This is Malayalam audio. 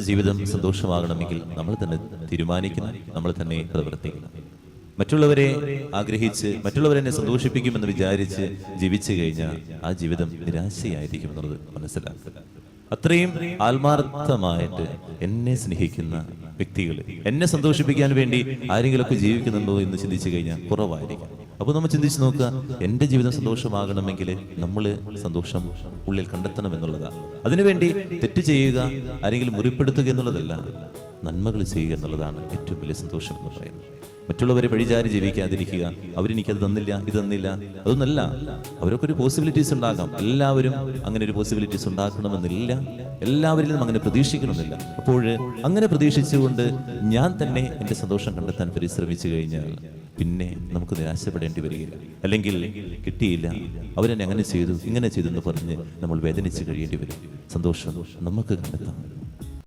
ജീവിതം സന്തോഷമാകണമെങ്കിൽ നമ്മൾ തന്നെ തീരുമാനിക്കണം, നമ്മൾ തന്നെ പ്രവർത്തിക്കണം. മറ്റുള്ളവരെ ആഗ്രഹിച്ച് മറ്റുള്ളവരെ എന്നെ സന്തോഷിപ്പിക്കുമെന്ന് വിചാരിച്ച് ജീവിച്ചു കഴിഞ്ഞാൽ ആ ജീവിതം നിരാശയായിരിക്കും എന്നുള്ളത് മനസ്സിലാക്കുക. അത്രയും ആത്മാർത്ഥമായിട്ട് എന്നെ സ്നേഹിക്കുന്ന വ്യക്തികൾ, എന്നെ സന്തോഷിപ്പിക്കാൻ വേണ്ടി ആരെങ്കിലുമൊക്കെ ജീവിക്കുന്നുണ്ടോ എന്ന് ചിന്തിച്ചു കഴിഞ്ഞാൽ കുറവായിരിക്കും. അപ്പോൾ നമ്മൾ ചിന്തിച്ച് നോക്കുക, എൻ്റെ ജീവിതം സന്തോഷമാകണമെങ്കിൽ നമ്മൾ സന്തോഷം ഉള്ളിൽ കണ്ടെത്തണം എന്നുള്ളതാണ്. അതിനുവേണ്ടി തെറ്റ് ചെയ്യുക, ആരെങ്കിലും മുറിപ്പെടുത്തുക എന്നുള്ളതല്ല, നന്മകൾ ചെയ്യുക എന്നുള്ളതാണ് ഏറ്റവും വലിയ സന്തോഷം എന്ന് പറയുന്നത്. മറ്റുള്ളവരെ വഴിചാരി ജീവിക്കാതിരിക്കുക, അവരെനിക്കത് തന്നില്ല, ഇത് തന്നില്ല, അതൊന്നല്ല. അവരൊക്കെ ഒരു പോസിബിലിറ്റീസ് ഉണ്ടാകാം. എല്ലാവരും അങ്ങനെ ഒരു പോസിബിലിറ്റീസ് ഉണ്ടാക്കണമെന്നില്ല, എല്ലാവരിലും അങ്ങനെ പ്രതീക്ഷിക്കണമെന്നില്ല. അപ്പോൾ അങ്ങനെ പ്രതീക്ഷിച്ചുകൊണ്ട് ഞാൻ തന്നെ എൻ്റെ സന്തോഷം കണ്ടെത്താൻ പരിശ്രമിച്ചു കഴിഞ്ഞാൽ പിന്നെ നമുക്ക് നിരാശപ്പെടേണ്ടി വരികയില്ല. അല്ലെങ്കിൽ കിട്ടിയില്ല, അവരെന്നെ അങ്ങനെ ചെയ്തു ഇങ്ങനെ ചെയ്തു എന്ന് പറഞ്ഞ് നമ്മൾ വേദനിച്ച് കഴിയേണ്ടി വരും. സന്തോഷം നമുക്ക് കണ്ടെത്താം.